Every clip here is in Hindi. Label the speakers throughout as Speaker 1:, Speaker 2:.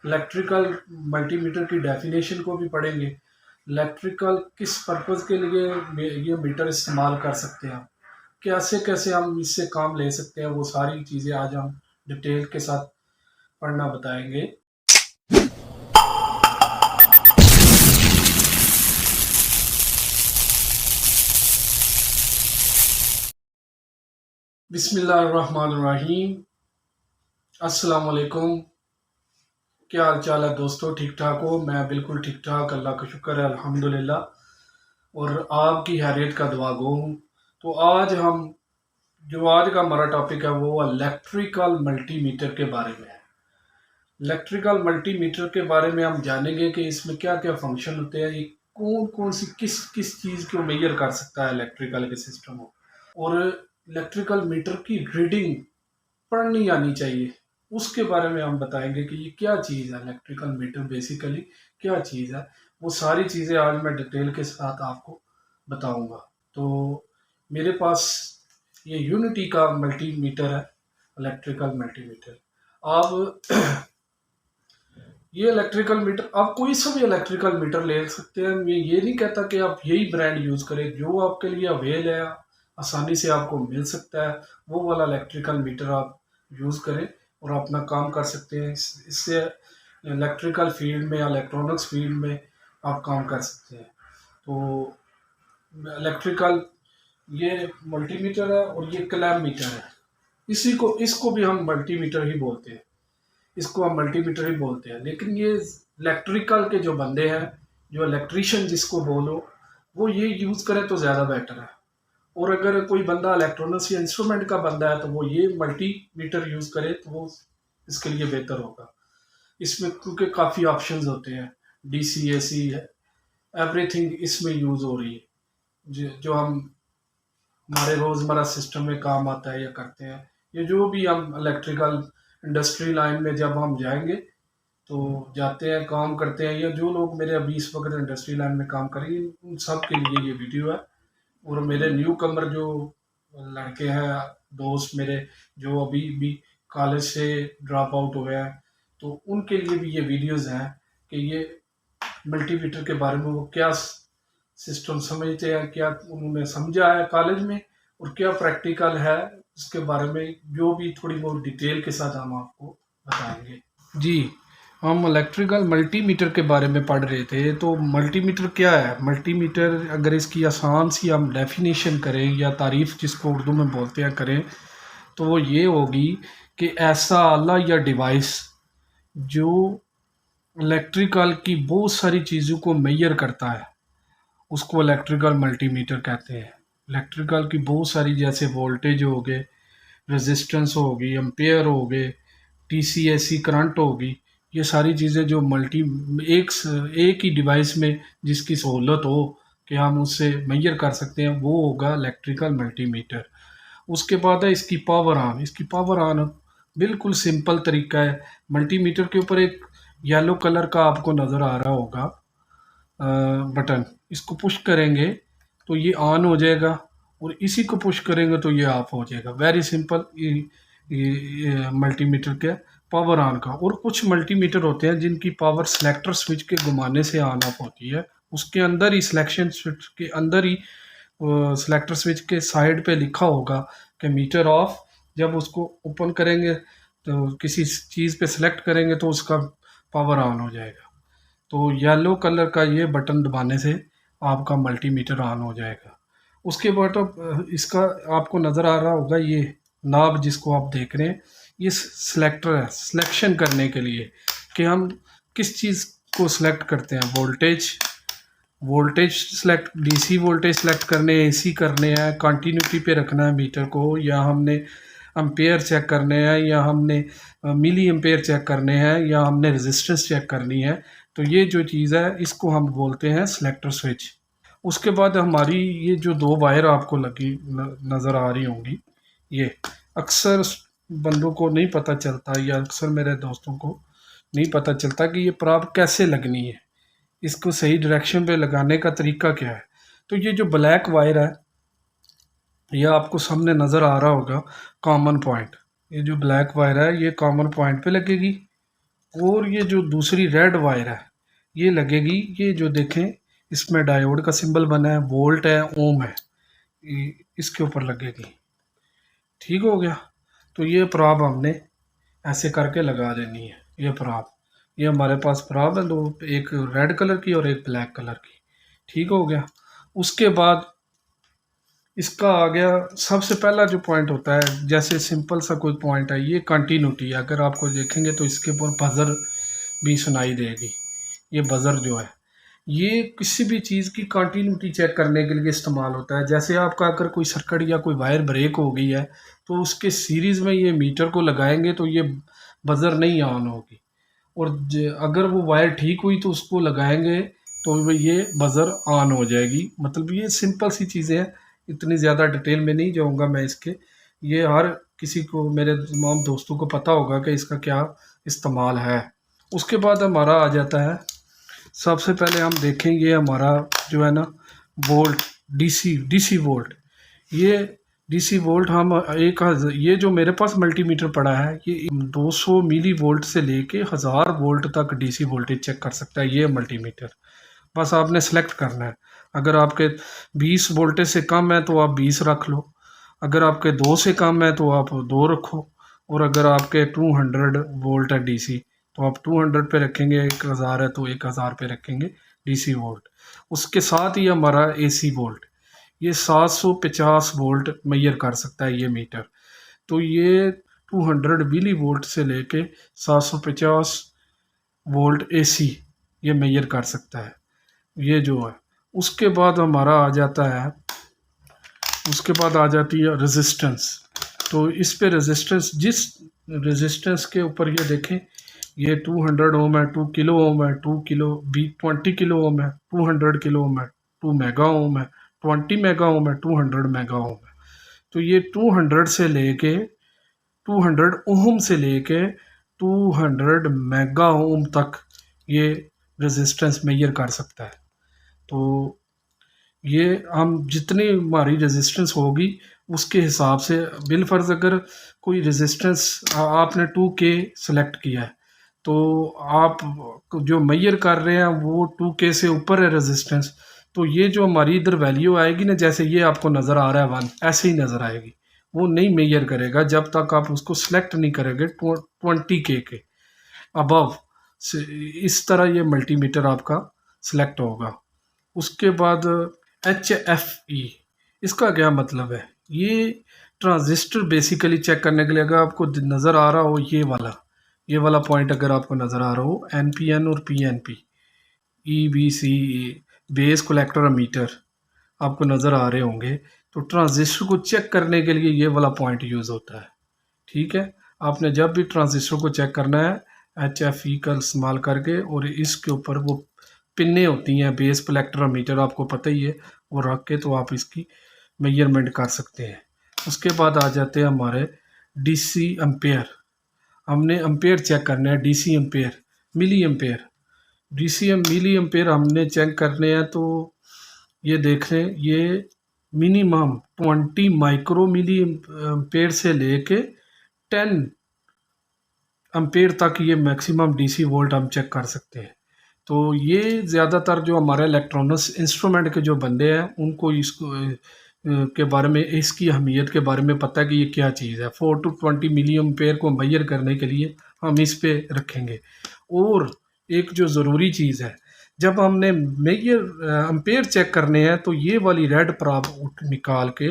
Speaker 1: इलेक्ट्रिकल मल्टीमीटर की डेफिनेशन को भी पढ़ेंगे। इलेक्ट्रिकल किस पर्पज़ के लिए ये मीटर इस्तेमाल कर सकते हैं, कैसे कैसे हम इससे काम ले सकते हैं, वो सारी चीज़ें आज हम डिटेल के साथ पढ़ना बताएंगे। बिस्मिल्लाहिर्रहमानिर्रहीम। अस्सलाम वालेकुम। क्या हाल चाल है दोस्तों, ठीक ठाक हो? मैं बिल्कुल ठीक ठाक, अल्लाह का शुक्र है, अल्हम्दुलिल्लाह। और आपकी हैरियत का दुआ गो हूँ। तो आज का हमारा टॉपिक है वो इलेक्ट्रिकल मल्टीमीटर के बारे में है। इलेक्ट्रिकल मल्टीमीटर के बारे में हम जानेंगे कि इसमें क्या क्या फंक्शन होते हैं, ये कौन कौन सी किस किस चीज़ को मेजर कर सकता है इलेक्ट्रिकल के सिस्टम को। और इलेक्ट्रिकल मीटर की रीडिंग पढ़नी आनी चाहिए, उसके बारे में हम बताएंगे कि ये क्या चीज़ है। इलेक्ट्रिकल मीटर बेसिकली क्या चीज़ है, वो सारी चीज़ें आज मैं डिटेल के साथ आपको बताऊंगा। तो मेरे पास ये यूनिटी का मल्टीमीटर है, इलेक्ट्रिकल मल्टीमीटर। आप ये इलेक्ट्रिकल मीटर आप कोई सा भी इलेक्ट्रिकल मीटर ले सकते हैं। मैं ये नहीं कहता कि आप यही ब्रांड यूज़ करें, जो आपके लिए अवेल है, आसानी से आपको मिल सकता है, वो वाला इलेक्ट्रिकल मीटर आप यूज़ करें और अपना काम कर सकते हैं। इससे इलेक्ट्रिकल फील्ड में या इलेक्ट्रॉनिक्स फील्ड में आप काम कर सकते हैं। तो इलेक्ट्रिकल ये मल्टीमीटर है और ये क्लैम्प मीटर है। इसको भी हम मल्टीमीटर ही बोलते हैं, इसको हम मल्टीमीटर ही बोलते हैं। लेकिन ये इलेक्ट्रिकल के जो बंदे हैं, जो इलेक्ट्रीशियन जिसको बोलो, वो ये यूज़ करे तो ज़्यादा बेटर है। और अगर कोई बंदा इलेक्ट्रॉनिक्स या इंस्ट्रूमेंट का बंदा है तो वो ये मल्टीमीटर यूज़ करे तो वो इसके लिए बेहतर होगा। इसमें क्योंकि काफ़ी ऑप्शंस होते हैं, डीसी एसी है, एवरीथिंग इसमें यूज़ हो रही है, जो हम हमारे रोज़मर्रा सिस्टम में काम आता है या करते हैं। ये जो भी हम इलेक्ट्रिकल इंडस्ट्री लाइन में जब हम जाएंगे तो जाते हैं, काम करते हैं, या जो लोग मेरे अभी इस वक्त इंडस्ट्री लाइन में काम करेंगे उन सब के लिए ये वीडियो है। और मेरे न्यू कमर जो लड़के हैं, दोस्त मेरे, जो अभी भी कॉलेज से ड्रॉप आउट हुए हैं, तो उनके लिए भी ये वीडियोस हैं कि ये मल्टीमीटर के बारे में वो क्या सिस्टम समझते हैं, क्या उन्होंने समझा है कॉलेज में, और क्या प्रैक्टिकल है इसके बारे में, जो भी थोड़ी बहुत डिटेल के साथ हम आपको बताएंगे। जी, हम इलेक्ट्रिकल मल्टीमीटर के बारे में पढ़ रहे थे। तो मल्टीमीटर क्या है? मल्टीमीटर अगर इसकी आसान सी हम डेफिनेशन करें या तारीफ़ जिसको उर्दू में बोलते हैं करें, तो वो ये होगी कि ऐसा आला या डिवाइस जो इलेक्ट्रिकल की बहुत सारी चीज़ों को मेजर करता है, उसको इलेक्ट्रिकल मल्टीमीटर कहते हैं। इलेक्ट्रिकल की बहुत सारी, जैसे वोल्टेज हो गए, रेजिस्टेंस होगी, एम्पेयर हो गए, टीसीएसी करंट होगी, ये सारी चीज़ें जो एक एक ही डिवाइस में जिसकी सहूलत हो कि हम उससे मेजर कर सकते हैं, वो होगा इलेक्ट्रिकल मल्टीमीटर। उसके बाद है इसकी पावर ऑन। इसकी पावर ऑन बिल्कुल सिंपल तरीका है। मल्टीमीटर के ऊपर एक येलो कलर का आपको नज़र आ रहा होगा बटन, इसको पुश करेंगे तो ये ऑन हो जाएगा, और इसी को पुश करेंगे तो ये ऑफ हो जाएगा। वेरी सिंपल ये मल्टीमीटर के पावर ऑन का। और कुछ मल्टीमीटर होते हैं जिनकी पावर सिलेक्टर स्विच के घुमाने से ऑन ऑफ होती है। उसके अंदर ही, सिलेक्शन स्विच के अंदर ही, सिलेक्टर स्विच के साइड पे लिखा होगा कि मीटर ऑफ। जब उसको ओपन करेंगे तो किसी चीज़ पे सिलेक्ट करेंगे तो उसका पावर ऑन हो जाएगा। तो येलो कलर का ये बटन दबाने से आपका मल्टीमीटर ऑन हो जाएगा। उसके बाद अब इसका आपको नज़र आ रहा होगा ये नॉब जिसको आप देख रहे हैं, ये सिलेक्टर है सिलेक्शन करने के लिए कि हम किस चीज़ को सिलेक्ट करते हैं। Voltage select, DC voltage select करने, एसी करने हैं, कंटिन्यूटी पे रखना है मीटर को, या हमने एम्पेयर चेक करने हैं, या हमने मिली एम्पेयर चेक करने हैं, या हमने रेजिस्टेंस चेक करनी है। तो ये जो चीज़ है इसको हम बोलते हैं सिलेक्टर स्विच। उसके बाद हमारी ये जो दो वायर आपको लगी नज़र आ रही होंगी, ये अक्सर बंदों को नहीं पता चलता, या अक्सर मेरे दोस्तों को नहीं पता चलता कि ये प्रॉब कैसे लगनी है, इसको सही डायरेक्शन पे लगाने का तरीका क्या है। तो ये जो ब्लैक वायर है, ये आपको सामने नज़र आ रहा होगा कॉमन पॉइंट। ये जो ब्लैक वायर है ये कॉमन पॉइंट पे लगेगी, और ये जो दूसरी रेड वायर है ये लगेगी, ये जो देखें इसमें डायोड का सिंबल बना है, वोल्ट है, ओम है, इसके ऊपर लगेगी। ठीक हो गया। तो ये प्रॉब हमने ऐसे करके लगा देनी है। ये प्रॉब, ये हमारे पास प्रॉब है दो, एक रेड कलर की और एक ब्लैक कलर की। ठीक हो गया। उसके बाद इसका आ गया सबसे पहला जो पॉइंट होता है, जैसे सिंपल सा कोई पॉइंट है, ये कंटिन्यूटी। अगर आपको देखेंगे तो इसके ऊपर बजर भी सुनाई देगी। ये बजर जो है ये किसी भी चीज़ की कंटिन्यूटी चेक करने के लिए इस्तेमाल होता है। जैसे आपका अगर कोई सर्किट या कोई वायर ब्रेक हो गई है तो उसके सीरीज़ में ये मीटर को लगाएंगे तो ये बजर नहीं ऑन होगी, और अगर वो वायर ठीक हुई तो उसको लगाएंगे तो ये बज़र ऑन हो जाएगी। मतलब ये सिंपल सी चीज़ें हैं, इतनी ज़्यादा डिटेल में नहीं जाऊँगा मैं इसके। ये हर किसी को, मेरे तमाम दोस्तों को पता होगा कि इसका क्या इस्तेमाल है। उसके बाद हमारा आ जाता है, सबसे पहले हम देखें ये हमारा जो है ना वोल्ट, डीसी वोल्ट। ये डीसी वोल्ट हम ये जो मेरे पास मल्टीमीटर पड़ा है ये 200 मिली वोल्ट से लेके 1000 वोल्ट तक डीसी वोल्टेज चेक कर सकता है ये मल्टीमीटर। बस आपने सेलेक्ट करना है। अगर आपके 20 वोल्टेज से कम है तो आप 20 रख लो, अगर आपके 2 से कम है तो आप 2 रखो, और अगर आपके 200 वोल्ट है डीसी तो आप 200 पे रखेंगे, 1000 है तो 1000 पे रखेंगे डीसी वोल्ट। उसके साथ ही हमारा एसी वोल्ट, ये 750 वोल्ट मेजर कर सकता है ये मीटर। तो ये 200 मिली वोल्ट से लेके 750 वोल्ट एसी ये मेजर कर सकता है ये जो है। उसके बाद हमारा आ जाता है, उसके बाद आ जाती है रेजिस्टेंस। तो इस पे रेजिस्टेंस, जिस रेजिस्टेंस के ऊपर ये देखें, ये 200 ओम है, 2 किलो ओम है, 2 किलो 20 किलो ओम है, 200 किलो ओम है, 2 मेगा ओम है, 20 मेगा ओम है, 200 मेगा ओम है। तो ये 200 से लेके 200 ओम से लेके 200 मेगा ओम तक ये रेजिस्टेंस मेजर कर सकता है। तो ये हम जितनी हमारी रेजिस्टेंस होगी उसके हिसाब से, बिलफर्ज अगर कोई रेजिस्टेंस आपने 2K सेलेक्ट किया है तो आप जो मेजर कर रहे हैं वो 2K से ऊपर है रेजिस्टेंस, तो ये जो हमारी इधर वैल्यू आएगी ना, जैसे ये आपको नज़र आ रहा है 1, ऐसे ही नज़र आएगी। वो नहीं मेजर करेगा जब तक आप उसको सिलेक्ट नहीं करेंगे 20K के अबव से। इस तरह ये मल्टीमीटर आपका सिलेक्ट होगा। उसके बाद HFE, इसका क्या मतलब है? ये ट्रांजिस्टर बेसिकली चेक करने के लिए, अगर आपको नज़र आ रहा हो ये वाला पॉइंट अगर आपको नज़र आ रहा हो, NPN और PNP, EBCE, base collector ammeter आपको नज़र आ रहे होंगे, तो ट्रांजिस्टर को चेक करने के लिए ये वाला पॉइंट यूज़ होता है। ठीक है। आपने जब भी ट्रांजिस्टर को चेक करना है HFE का इस्तेमाल करके, और इसके ऊपर वो पिन्ने होती हैं, बेस कलेक्टर मीटर आपको पता ही है, वो रख के तो आप इसकी मेजरमेंट कर सकते हैं। उसके बाद आ जाते हैं हमारे डीसी एम्पेयर। हमने एम्पेयर चेक करना है, DC ampere, milli ampere, DC milli ampere हमने चेक करने हैं। तो ये देख लें, ये मिनिमम 20 माइक्रो मिली एम्पेयर से लेके 10 एम्पेयर तक ये मैक्सिमम डीसी वोल्ट हम चेक कर सकते हैं। तो ये ज़्यादातर जो हमारे इलेक्ट्रॉनिक्स इंस्ट्रूमेंट के जो बंदे हैं उनको इसको के बारे में, इसकी अहमियत के बारे में पता है कि ये क्या चीज़ है। 4 to 20 मिली एम्पेयर को मेजर करने के लिए हम इस पे रखेंगे। और एक जो ज़रूरी चीज़ है, जब हमने मेजर एम्पेयर चेक करने हैं तो ये वाली रेड प्राब निकाल के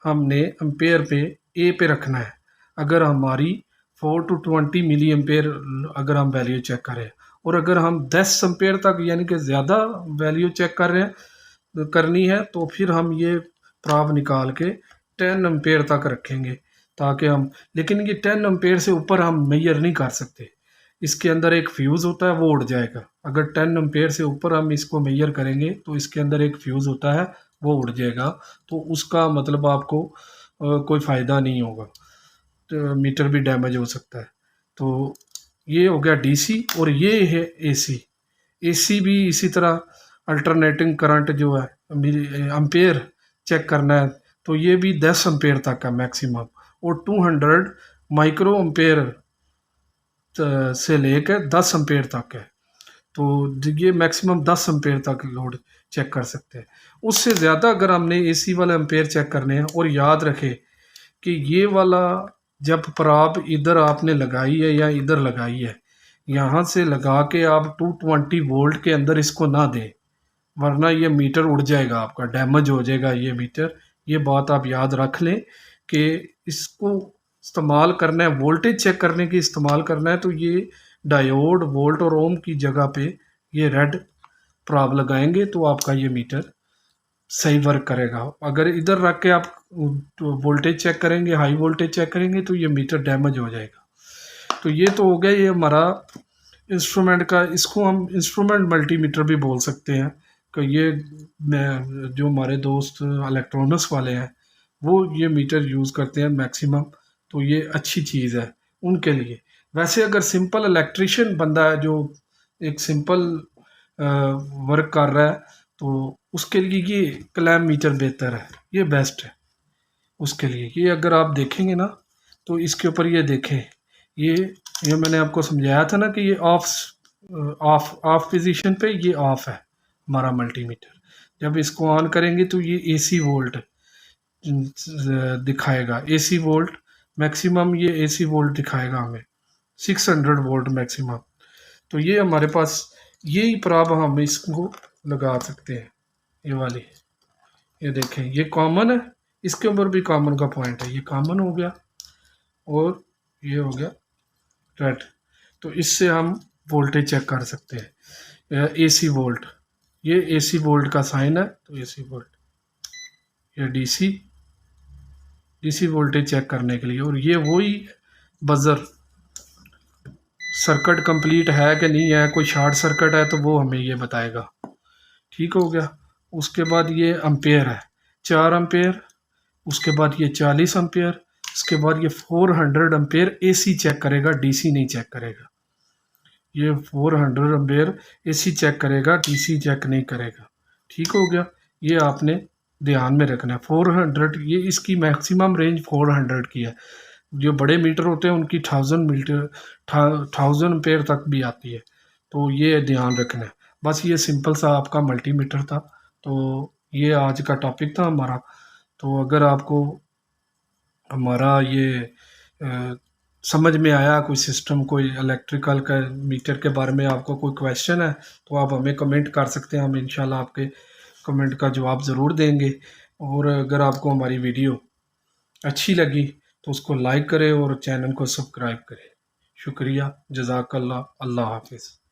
Speaker 1: हमने एम्पेयर पे ए पे रखना है। अगर हमारी 4 to 20 मिली एम्पेयर अगर हम वैल्यू चेक करें, और अगर हम 10 एम्पेयर तक यानी कि ज़्यादा वैल्यू चेक कर रहे हैं करनी है तो फिर हम ये प्राब निकाल के 10 एम्पेयर तक रखेंगे, ताकि हम, लेकिन ये 10 एम्पेयर से ऊपर हम मेजर नहीं कर सकते। इसके अंदर एक फ्यूज़ होता है वो उड़ जाएगा। अगर 10 एम्पेयर से ऊपर हम इसको मेजर करेंगे तो इसके अंदर एक फ्यूज़ होता है वो उड़ जाएगा, तो उसका मतलब आपको कोई फ़ायदा नहीं होगा, तो मीटर भी डैमेज हो सकता है। तो ये हो गया डीसी। और ये है एसी। एसी भी इसी तरह अल्टरनेटिंग करंट जो है एम्पेयर चेक करना है, तो ये भी 10 एम्पेयर तक का मैक्सिमम, और 200 माइक्रो एम्पेयर से लेकर 10 एम्पेयर तक है। तो ये मैक्सिमम 10 एम्पेयर तक लोड चेक कर सकते हैं। उससे ज़्यादा अगर हमने एसी वाले एम्पेयर चेक करने हैं, और याद रखें कि ये वाला जब प्रॉब इधर आपने लगाई है या इधर लगाई है, यहाँ से लगा के आप 220 वोल्ट के अंदर इसको ना दें, वरना ये मीटर उड़ जाएगा, आपका डैमेज हो जाएगा ये मीटर। ये बात आप याद रख लें कि इसको इस्तेमाल करना है, वोल्टेज चेक करने की इस्तेमाल करना है, तो ये डायोड वोल्ट और ओम की जगह पे ये रेड प्रॉब लगाएंगे तो आपका ये मीटर सही वर्क करेगा। अगर इधर रख के आप वोल्टेज चेक करेंगे, हाई वोल्टेज चेक करेंगे, तो ये मीटर डैमेज हो जाएगा। तो ये तो हो गया ये हमारा इंस्ट्रूमेंट का, इसको हम इंस्ट्रूमेंट मल्टीमीटर भी बोल सकते हैं। कि ये जो हमारे दोस्त इलेक्ट्रॉनिक्स वाले हैं वो ये मीटर यूज़ करते हैं मैक्सिमम, तो ये अच्छी चीज़ है उनके लिए। वैसे अगर सिंपल इलेक्ट्रिशियन बंदा है जो एक सिंपल वर्क कर रहा है, तो उसके लिए ये क्लैम मीटर बेहतर है, ये बेस्ट है उसके लिए। ये अगर आप देखेंगे ना, तो इसके ऊपर ये देखें, ये मैंने आपको समझाया था ना कि ये ऑफ पोजीशन पे ये ऑफ है हमारा मल्टीमीटर। जब इसको ऑन करेंगे तो ये एसी वोल्ट दिखाएगा, एसी वोल्ट मैक्सिमम, ये एसी वोल्ट दिखाएगा हमें 600 वोल्ट मैक्सिमम। तो ये हमारे पास यही प्रॉब हम इसको लगा सकते हैं, ये वाली। ये देखें ये कॉमन है, इसके ऊपर भी कॉमन का पॉइंट है, ये कॉमन हो गया और ये हो गया रेड। तो इससे हम वोल्टेज चेक कर सकते हैं, एसी वोल्ट, ये एसी वोल्ट का साइन है, तो एसी वोल्ट, ये डीसी वोल्टेज चेक करने के लिए। और ये वही बजर सर्किट कंप्लीट है कि नहीं है, कोई शॉर्ट सर्किट है तो वो हमें ये बताएगा। ठीक हो गया। उसके बाद ये एम्पेयर है, 4 एम्पेयर, उसके बाद ये 40 एम्पेयर, उसके बाद ये 400 एम्पेयर एसी चेक करेगा, डीसी नहीं चेक करेगा। ये 400 एम्पेयर एसी चेक करेगा, डीसी चेक नहीं करेगा। ठीक हो गया, ये आपने ध्यान में रखना है। 400, ये इसकी मैक्सिमम रेंज 400 की है। जो बड़े मीटर होते हैं उनकी 1000 एम्पेयर तक भी आती है, तो ये ध्यान रखना है। बस ये सिंपल सा आपका मल्टीमीटर था, तो ये आज का टॉपिक था हमारा। तो अगर आपको हमारा ये समझ में आया कोई सिस्टम, कोई इलेक्ट्रिकल का मीटर के बारे में आपको कोई क्वेश्चन है, तो आप हमें कमेंट कर सकते हैं, हम इंशाल्लाह आपके कमेंट का जवाब ज़रूर देंगे। और अगर आपको हमारी वीडियो अच्छी लगी तो उसको लाइक करें और चैनल को सब्सक्राइब करें। शुक्रिया, जज़ाकल्लाह, अल्लाह हाफिज़।